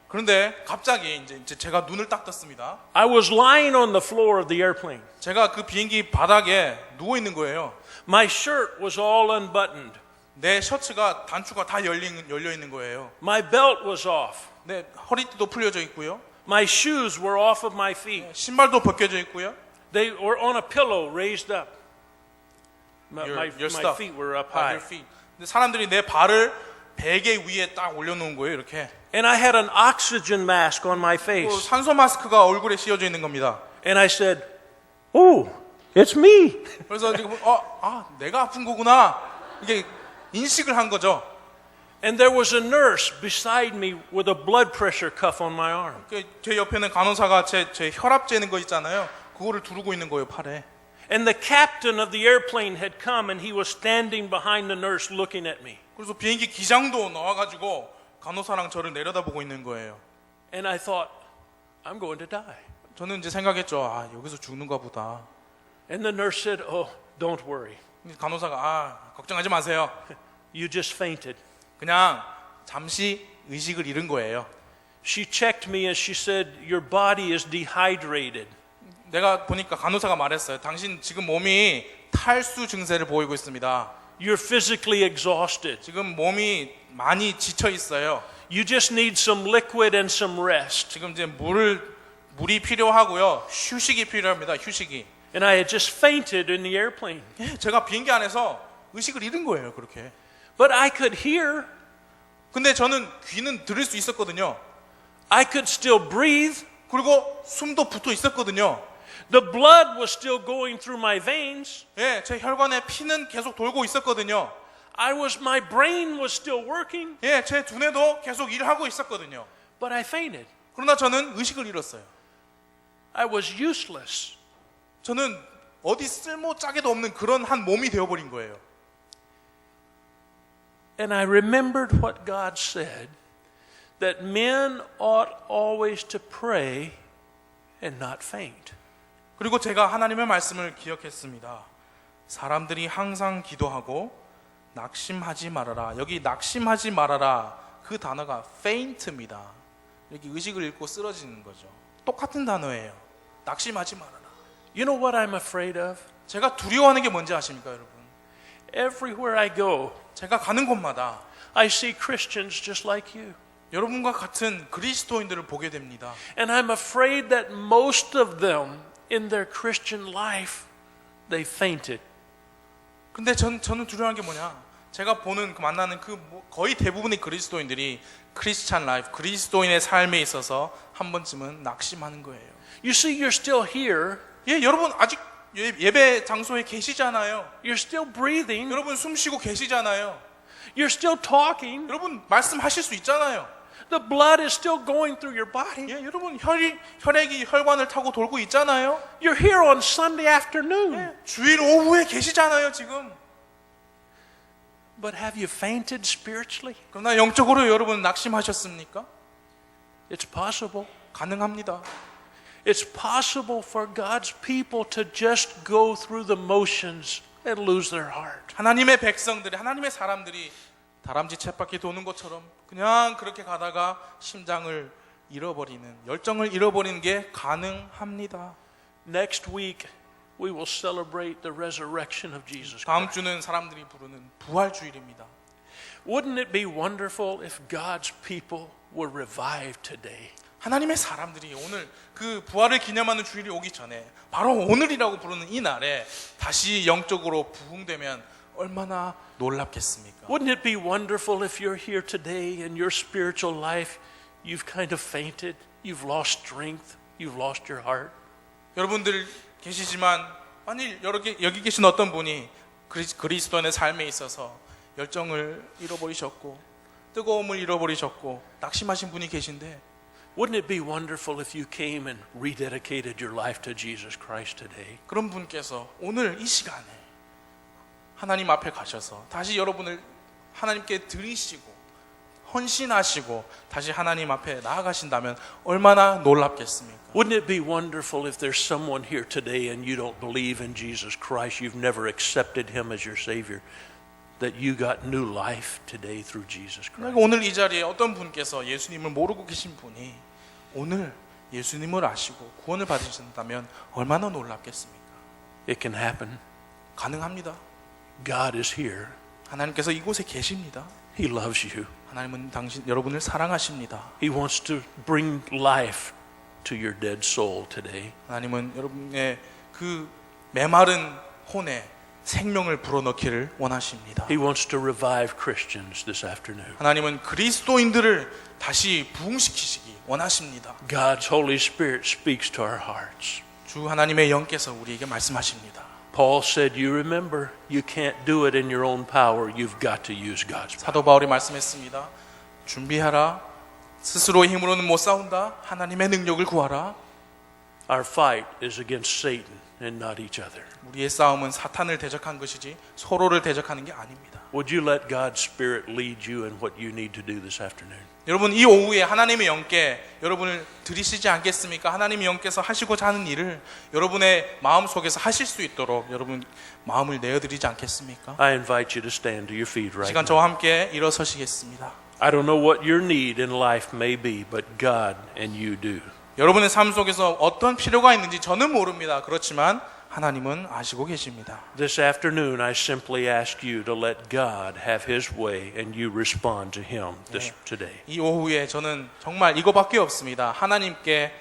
B: 그런데 갑자기 이제 제가 눈을 딱 떴습니다.
A: I was lying on the floor of the airplane.
B: 제가 그 비행기 바닥에 누워 있는 거예요.
A: My shirt was all unbuttoned.
B: 내 셔츠가 단추가 다 열려 있는 거예요.
A: My belt was off.
B: 내 허리띠도 풀려져 있고요.
A: My shoes were off of my feet.
B: 신발도 벗겨져 있고요.
A: They were on a pillow raised up. My
B: stuff.
A: feet were up
B: Your
A: high.
B: feet. 근데 사람들이 내 발을 베개 위에 딱 올려놓은 거예요. 이렇게.
A: And I had an oxygen mask on my
B: 또
A: face.
B: 산소 마스크가 얼굴에 씌워져 있는 겁니다.
A: And I said, "Oh, it's me."
B: 그래서 지금 내가 아픈 거구나. 이게 인식을 한 거죠.
A: And there was a nurse beside me with a blood pressure cuff on my arm.
B: 제 옆에는 간호사가 제 혈압 재는 거 있잖아요. 그거를 두르고 있는 거예요, 팔에.
A: And the captain of the airplane had come and he was standing behind the nurse looking at me.
B: 그래서 비행기 기장도 나와가지고 간호사랑 저를 내려다보고 있는 거예요.
A: And I thought, I'm going to die.
B: 저는 이제 생각했죠. 여기서 죽는가 보다.
A: And the nurse said, "Oh, don't worry.
B: 간호사가 걱정하지 마세요.
A: You just fainted."
B: 그냥 잠시 의식을 잃은 거예요.
A: She checked me and she said, "Your body is dehydrated."
B: 내가 보니까 간호사가 말했어요. 당신 지금 몸이 탈수 증세를 보이고 있습니다.
A: You're physically exhausted.
B: 지금 몸이 많이 지쳐 있어요.
A: You just need some liquid and some rest.
B: 지금 이제 물이 필요하고요. 휴식이 필요합니다. 휴식이.
A: And I had just fainted in the airplane.
B: 제가 비행기 안에서 의식을 잃은 거예요. 그렇게.
A: But I could hear.
B: 근데 저는 귀는 들을 수 있었거든요.
A: I could still breathe.
B: 그리고 숨도 붙어 있었거든요.
A: The blood was still going through my veins.
B: 예, 제 혈관에 피는 계속 돌고 있었거든요.
A: My brain was still working.
B: 예, 제 두뇌도 계속 일하고 있었거든요.
A: But I fainted.
B: 그러나 저는 의식을 잃었어요.
A: I was useless.
B: 저는 어디 쓸모 짝에도 없는 그런 한 몸이 되어버린 거예요.
A: And I remembered what God said, that men ought always to pray and not faint.
B: 그리고 제가 하나님의 말씀을 기억했습니다. 사람들이 항상 기도하고 낙심하지 말아라. 여기 낙심하지 말아라. 그 단어가 faint입니다. 이렇게 의식을 잃고 쓰러지는 거죠. 똑같은 단어예요. 낙심하지 말아라.
A: You know what I'm afraid of?
B: 제가 두려워하는 게 뭔지 아십니까, 여러분?
A: Everywhere I go,
B: 제가 가는 곳마다
A: I see Christians just like you.
B: 여러분과 같은 그리스도인들을 보게 됩니다.
A: And I'm afraid that most of them in their Christian life, they fainted.
B: 근데 저는 두려워하는 게 뭐냐? 제가 보는 만나는 거의 대부분의 그리스도인들이 크리스찬 라이프, 그리스도인의 삶에 있어서 한 번쯤은 낙심하는 거예요.
A: You see, you're still here.
B: 예, 여러분 아직 예배 장소에 계시잖아요.
A: You're still breathing.
B: 여러분 숨 쉬고 계시잖아요.
A: You're still talking.
B: 여러분 말씀하실 수 있잖아요.
A: The blood is still going through your body.
B: 예, 여러분 혈액이 혈관을 타고 돌고 있잖아요.
A: You're here on Sunday afternoon.
B: 예, 주일 오후에 계시잖아요, 지금.
A: But have you fainted spiritually?
B: 그러나 영적으로 여러분 낙심하셨습니까?
A: It's possible.
B: 가능합니다.
A: It's possible for God's people to just go through the motions and lose their heart.
B: 하나님의 백성들이, 하나님의 사람들이 다람쥐 쳇바퀴 도는 것처럼 그냥 그렇게 가다가 심장을 잃어버리는, 열정을 잃어버리는 게 가능합니다.
A: Next week, we will celebrate the resurrection of Jesus
B: 다음
A: Christ.
B: 주는 사람들이 부르는 부활주일입니다.
A: Wouldn't it be wonderful if God's people were revived today?
B: 하나님의 사람들이 오늘 그 부활을 기념하는 주일이 오기 전에 바로 오늘이라고 부르는 이 날에 다시 영적으로 부흥되면 얼마나 놀랍겠습니까?
A: Wouldn't it be wonderful if you're here today in your spiritual life, you've kind of fainted, you've lost strength, you've lost your heart?
B: 여러분들 계시지만 만일 여기 계신 어떤 분이 그리스도인의 삶에 있어서 열정을 잃어버리셨고 뜨거움을 잃어버리셨고 낙심하신 분이 계신데
A: Wouldn't it be wonderful if you came and rededicated your life to Jesus Christ today?
B: 그런 분께서 오늘 이 시간에 하나님 앞에 가셔서 다시 여러분을 하나님께 드리시고 헌신하시고 다시 하나님 앞에 나아가신다면 얼마나 놀랍겠습니까?
A: Wouldn't it be wonderful if there's someone here today and you don't believe in Jesus Christ, you've never accepted Him as your Savior, that you got new life today through Jesus Christ?
B: 오늘 이 자리에 어떤 분께서 예수님을 모르고 계신 분이 오늘 예수님을 아시고 구원을 받으신다면 얼마나 놀랍겠습니까?
A: It can happen.
B: 가능합니다.
A: God is here.
B: 하나님께서 이곳에 계십니다.
A: He loves you.
B: 하나님은 여러분을 사랑하십니다.
A: He wants to bring life to your dead soul today.
B: 하나님은 여러분의 그 메마른 혼에 생명을 불어넣기를 원하십니다.
A: He wants to revive Christians this afternoon.
B: 하나님은 그리스도인들을 다시 부흥시키시기 원하십니다.
A: God's Holy Spirit speaks to our hearts.
B: 주 하나님의 영께서 우리에게 말씀하십니다.
A: Paul said, you remember, you can't do it in your own power. You've got to use God's power.
B: 사도 바울이 말씀했습니다. 준비하라. 스스로의 힘으로는 못 싸운다. 하나님의 능력을 구하라.
A: Our fight is against Satan and not each other.
B: 우리의 싸움은 사탄을 대적한 것이지 서로를 대적하는 게 아닙니다.
A: Would you let God's Spirit lead you in what you need to do this afternoon?
B: 여러분 이 오후에 하나님의 영께 여러분을 들이시지 않겠습니까? 하나님의 영께서 하시고자 하는 일을 여러분의 마음 속에서 하실 수 있도록 여러분 마음을 내어드리지 않겠습니까?
A: I invite you to stand to your feet right
B: 시간
A: now.
B: 저와 함께 일어서시겠습니다.
A: I don't know what your need in life may be, but God and you do.
B: 여러분의 삶 속에서 어떤 필요가 있는지 저는 모릅니다. 그렇지만 하나님은 아시고 계십니다.
A: This afternoon, I simply ask you to let God have His way and you respond to Him today.
B: 이 오후에 저는 정말 이거밖에 없습니다. 하나님께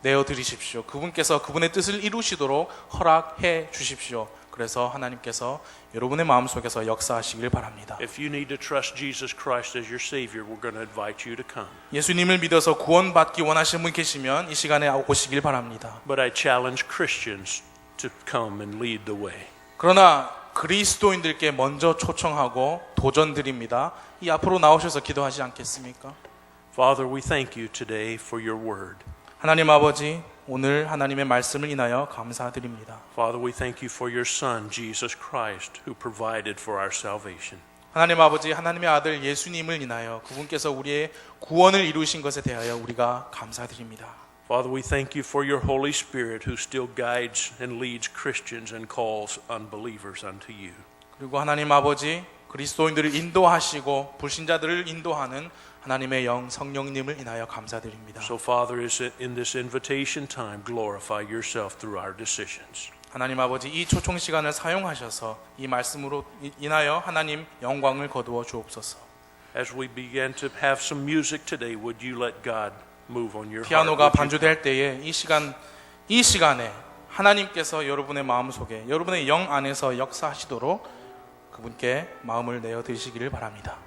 B: 내어드리십시오. 그분께서 그분의 뜻을 이루시도록 허락해 주십시오. 그래서 하나님께서 여러분의 마음속에서 역사하시길 바랍니다.
A: If you need to trust Jesus Christ as your Savior, we're going to invite you to come.
B: 예수님을 믿어서 구원받기 원하시는 분 계시면 이 시간에 오시길 바랍니다.
A: But I challenge Christians to come and lead the way.
B: 그러나 그리스도인들께 먼저 초청하고 도전드립니다. 이 앞으로 나오셔서 기도하지 않겠습니까?
A: Father, we thank you today for your word.
B: 하나님 아버지, 오늘 하나님의 말씀을 인하여 감사드립니다.
A: Father, we thank you for your Son, Jesus Christ, who provided for our salvation.
B: 하나님 아버지, 하나님의 아들 예수님을 인하여 그분께서 우리의 구원을 이루신 것에 대하여 우리가 감사드립니다.
A: Father, we thank you for your Holy Spirit who still guides and leads Christians and calls unbelievers unto you.
B: 그리고 하나님 아버지, 그리스도인들을 인도하시고 불신자들을 인도하는 하나님의 영 성령님을 인하여 감사드립니다.
A: So Father, in this invitation time, glorify yourself through our decisions.
B: 하나님 아버지, 이 초청 시간을 사용하셔서 이 말씀으로 인하여 하나님 영광을 거두어 주옵소서.
A: As we begin to have some music today, would you let God move on your heart?
B: 피아노가
A: Would you
B: 반주될 때에 이 시간에 하나님께서 여러분의 마음 속에 여러분의 영 안에서 역사하시도록 그분께 마음을 내어 드리시기를 바랍니다.